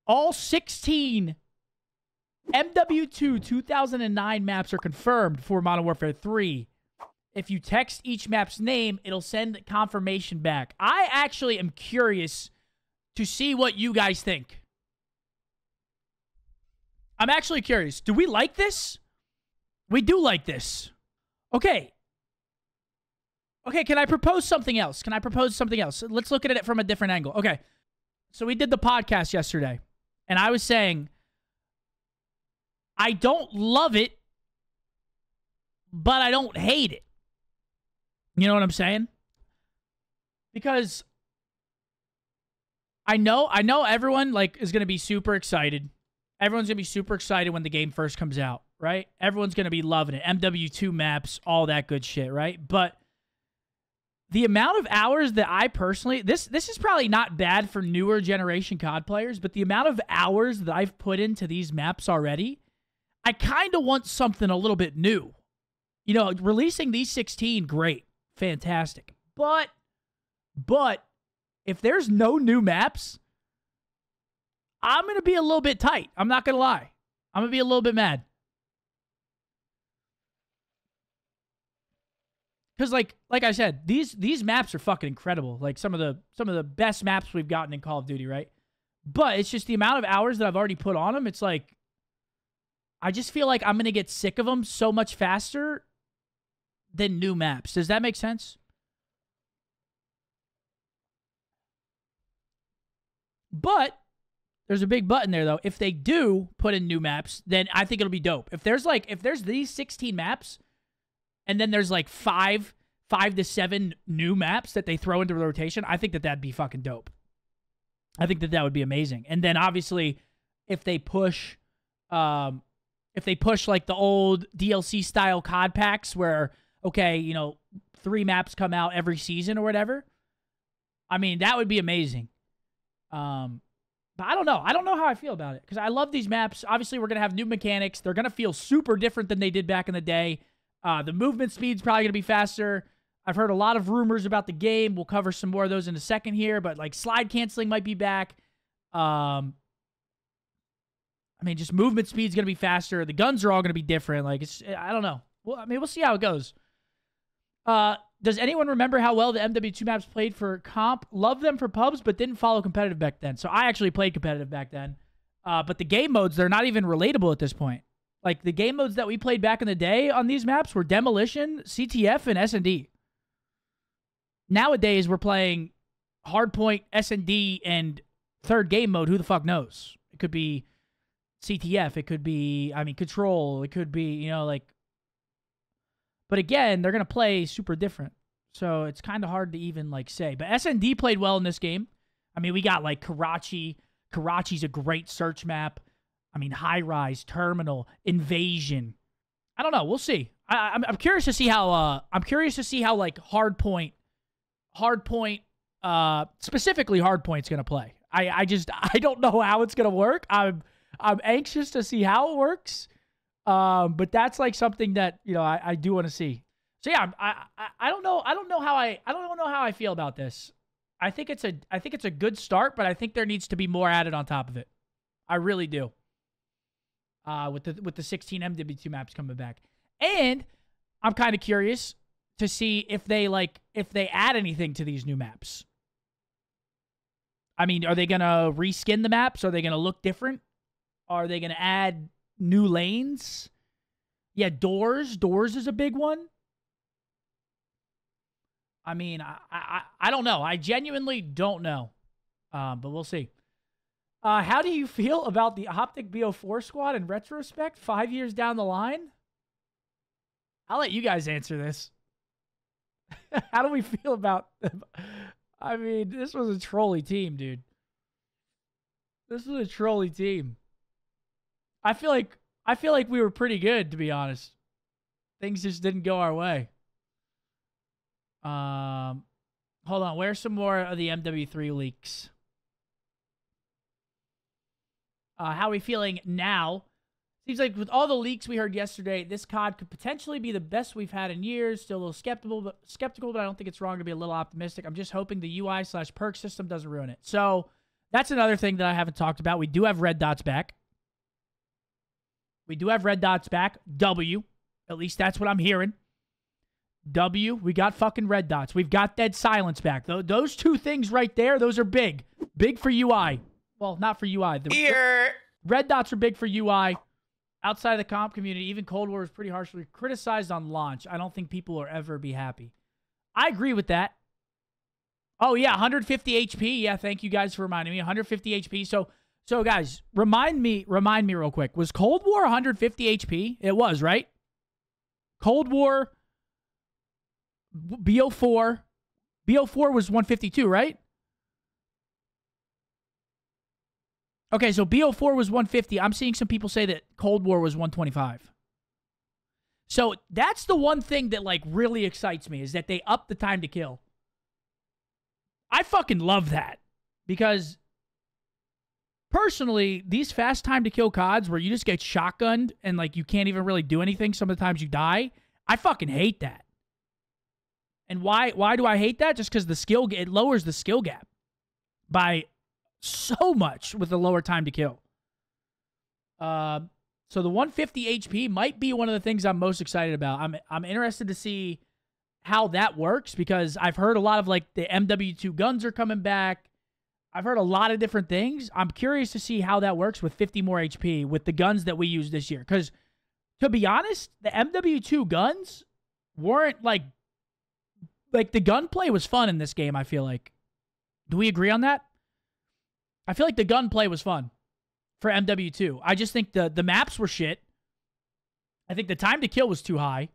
All 16 MW2 2009 maps are confirmed for Modern Warfare 3. If you text each map's name, it'll send confirmation back. I actually am curious to see what you guys think. I'm actually curious. Do we like this? We do like this. Okay. Okay, can I propose something else? Let's look at it from a different angle. Okay. So we did the podcast yesterday, and I was saying, I don't love it, but I don't hate it. You know what I'm saying? Because I know everyone is going to be super excited. Everyone's going to be super excited when the game first comes out, right? Everyone's going to be loving it. MW2 maps, all that good shit, right? But the amount of hours that I personally... This is probably not bad for newer generation COD players, but the amount of hours that I've put into these maps already, I kind of want something a little bit new. You know, releasing these 16, great. Fantastic. But if there's no new maps, I'm going to be a little bit tight. I'm not going to lie. I'm going to be a little bit mad. Because like I said, these maps are fucking incredible. Like some of the best maps we've gotten in Call of Duty, right? But it's just the amount of hours that I've already put on them. It's like, I just feel like I'm going to get sick of them so much faster than new maps. Does that make sense? But there's a big button there, though. If they do put in new maps, then I think it'll be dope. If there's these 16 maps, and then there's like 5 to 7 new maps that they throw into the rotation, I think that'd be fucking dope. I think that would be amazing. And then obviously, if they push like the old DLC style COD packs where, okay, you know, 3 maps come out every season or whatever, I mean, that would be amazing. But I don't know. I don't know how I feel about it because I love these maps. Obviously, we're going to have new mechanics. They're going to feel super different than they did back in the day. The movement speed's probably going to be faster. I've heard a lot of rumors about the game. We'll cover some more of those in a second here, but like slide canceling might be back. I mean, just movement speed's going to be faster. The guns are all going to be different. Like, I don't know. Well, I mean, we'll see how it goes. Does anyone remember how well the MW2 maps played for comp? Loved them for pubs, but didn't follow competitive back then. So I actually played competitive back then. But the game modes, they're not even relatable at this point. Like, the game modes that we played back in the day on these maps were Demolition, CTF, and S&D. Nowadays, we're playing Hardpoint, S&D, and third game mode. Who the fuck knows? It could be CTF. It could be, I mean, Control. It could be, you know, like... But again, they're going to play super different. So it's kind of hard to even, like, say. But S&D played well in this game. I mean, we got, like, Karachi. Karachi's a great search map. I mean, High Rise, Terminal, Invasion. I don't know. We'll see. I'm curious to see how, like, Hardpoint, specifically Hardpoint's going to play. I don't know how it's going to work. I'm anxious to see how it works. But that's like something that, you know, I do want to see. So yeah, I don't know. I don't know how I feel about this. I think it's a good start, but I think there needs to be more added on top of it. I really do. With the 16 MW2 maps coming back. And I'm kind of curious to see if they add anything to these new maps. I mean, are they going to reskin the maps? Are they going to look different? Are they going to add new lanes? Yeah, doors. Doors is a big one. I mean, I don't know. I genuinely don't know. But we'll see. How do you feel about the Optic BO4 squad in retrospect 5 years down the line? I'll let you guys answer this. How do we feel about them? I mean, this was a trolly team, dude. This was a trolly team. I feel like we were pretty good, to be honest. Things just didn't go our way. Hold on. Where's some more of the MW3 leaks? How are we feeling now? Seems like with all the leaks we heard yesterday, this COD could potentially be the best we've had in years. Still a little skeptical, but I don't think it's wrong to be a little optimistic. I'm just hoping the UI/perk system doesn't ruin it. So That's another thing that I haven't talked about. We do have red dots back. We do have red dots back. W. At least that's what I'm hearing. W. We got fucking red dots. We've got dead silence back. Those two things right there, those are big. Big for UI. Well, not for UI. The red dots are big for UI. Outside of the comp community, even Cold War is pretty harshly criticized on launch. I don't think people will ever be happy. I agree with that. Oh, yeah, 150 HP. Yeah, thank you guys for reminding me. 150 HP. So guys, remind me real quick. Was Cold War 150 HP? It was, right? Cold War, BO4. BO4 was 152, right? Okay, so BO4 was 150. I'm seeing some people say that Cold War was 125. So that's the one thing that, like, really excites me, is that they upped the time to kill. I fucking love that. Because, personally, these fast time to kill CODs where you just get shotgunned and, like, you can't even really do anything, some of the times you die, I fucking hate that. And why do I hate that? Just because it lowers the skill gap by so much with the lower time to kill. So the 150 HP might be one of the things I'm most excited about. I'm interested to see how that works, because I've heard a lot of, like, the MW3 guns are coming back. I've heard a lot of different things. I'm curious to see how that works with 50 more HP with the guns that we use this year. Because, to be honest, the MW3 guns weren't, like the gunplay was fun in this game, I feel like. Do we agree on that? I feel like the gunplay was fun for MW2. I just think the maps were shit. I think the time to kill was too high.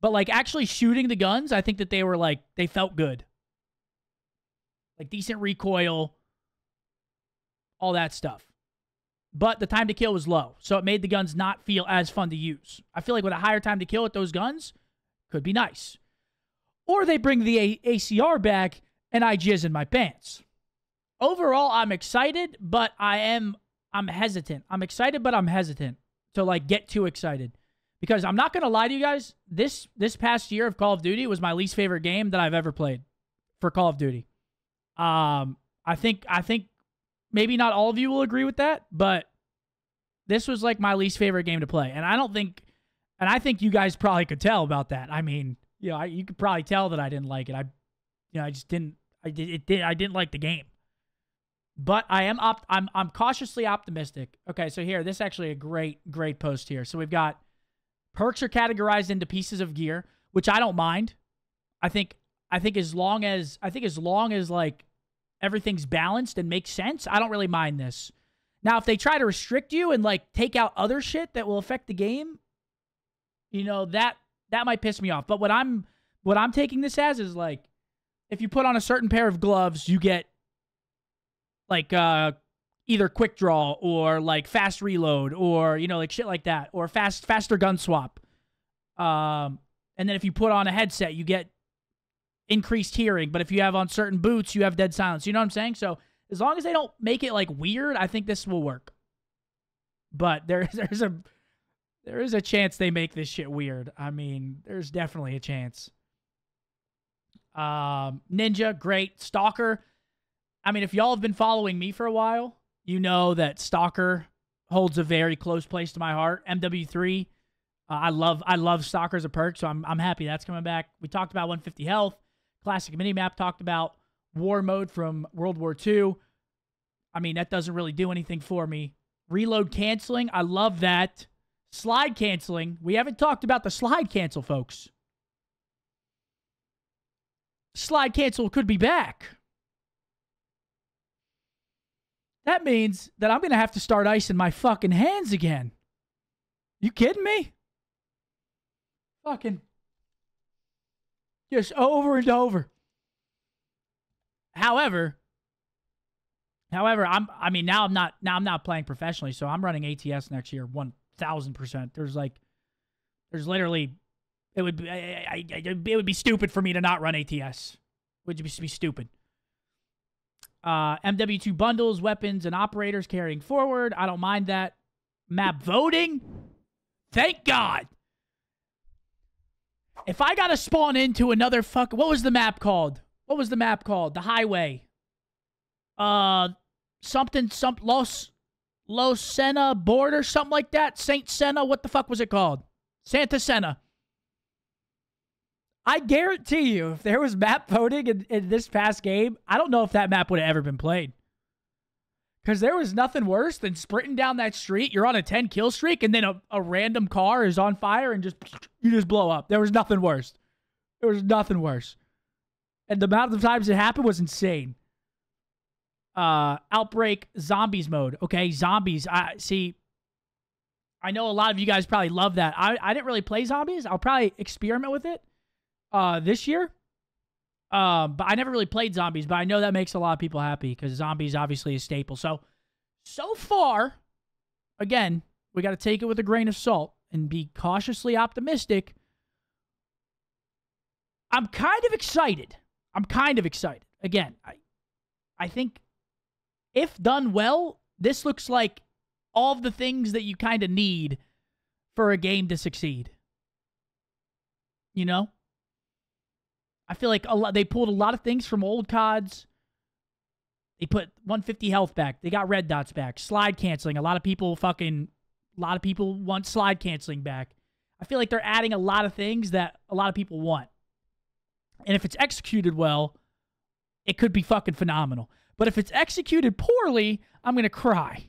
But, like, actually shooting the guns, I think that they were, like, they felt good. Like, decent recoil, all that stuff. But the time to kill was low, so it made the guns not feel as fun to use. I feel like with a higher time to kill with those guns, could be nice. Or they bring the ACR back, and I jizz in my pants. Overall, I'm excited, but I'm hesitant. I'm excited, but I'm hesitant to, like, get too excited. Because I'm not going to lie to you guys, this past year of Call of Duty was my least favorite game that I've ever played for Call of Duty. I think maybe not all of you will agree with that, but this was, like, my least favorite game to play. And I think you guys probably could tell about that. I mean, you know, you could probably tell that I didn't like it. I didn't like the game. But I'm cautiously optimistic. Okay, so here, this is actually a great post here. So we've got perks are categorized into pieces of gear, which I don't mind. I think as long as like everything's balanced and makes sense, I don't really mind this. Now, if they try to restrict you and, like, take out other shit that will affect the game, you know, that might piss me off. But what I'm taking this as is, like, if you put on a certain pair of gloves, you get, like, either quick draw or, like, fast reload or, you know, like, shit like that, or faster gun swap. And then if you put on a headset, you get increased hearing. But if you have on certain boots, you have dead silence. You know what I'm saying? So as long as they don't make it, like, weird, I think this will work. But there's a chance they make this shit weird. I mean, there's definitely a chance. Ninja, great. Stalker. I mean, if y'all have been following me for a while, you know that Stalker holds a very close place to my heart. MW3, I love Stalker as a perk, so I'm happy that's coming back. We talked about 150 health. Classic minimap talked about war mode from World War II. I mean, that doesn't really do anything for me. Reload canceling, I love that. Slide canceling, we haven't talked about the slide cancel, folks. Slide cancel could be back. That means that I'm going to have to start icing my fucking hands again. You kidding me? Fucking just over and over. However, now I'm not playing professionally, so I'm running ATS next year 1000%. There's literally it would be stupid for me to not run ATS. Would be stupid. MW2 bundles, weapons, and operators carrying forward. I don't mind that. Map voting. Thank God. If I gotta spawn into another what was the map called? The highway. Los Senna border, something like that. Saint Senna, what the fuck was it called? Santa Senna. I guarantee you, if there was map voting in this past game, I don't know if that map would have ever been played. Because there was nothing worse than sprinting down that street. You're on a 10-kill streak, and then a random car is on fire, and you just blow up. There was nothing worse. There was nothing worse. And the amount of times it happened was insane. Outbreak Zombies mode. Okay, Zombies. I know a lot of you guys probably love that. I didn't really play Zombies. I'll probably experiment with it this year. But I never really played Zombies, but I know that makes a lot of people happy because Zombies obviously is a staple. So far, again, we got to take it with a grain of salt and be cautiously optimistic. I'm kind of excited. Again, I think if done well, this looks like all of the things that you kind of need for a game to succeed. You know? I feel like they pulled a lot of things from old CODs. They put 150 health back. They got red dots back. Slide canceling. A lot of people want slide canceling back. I feel like they're adding a lot of things that a lot of people want. And if it's executed well, it could be fucking phenomenal. But if it's executed poorly, I'm going to cry.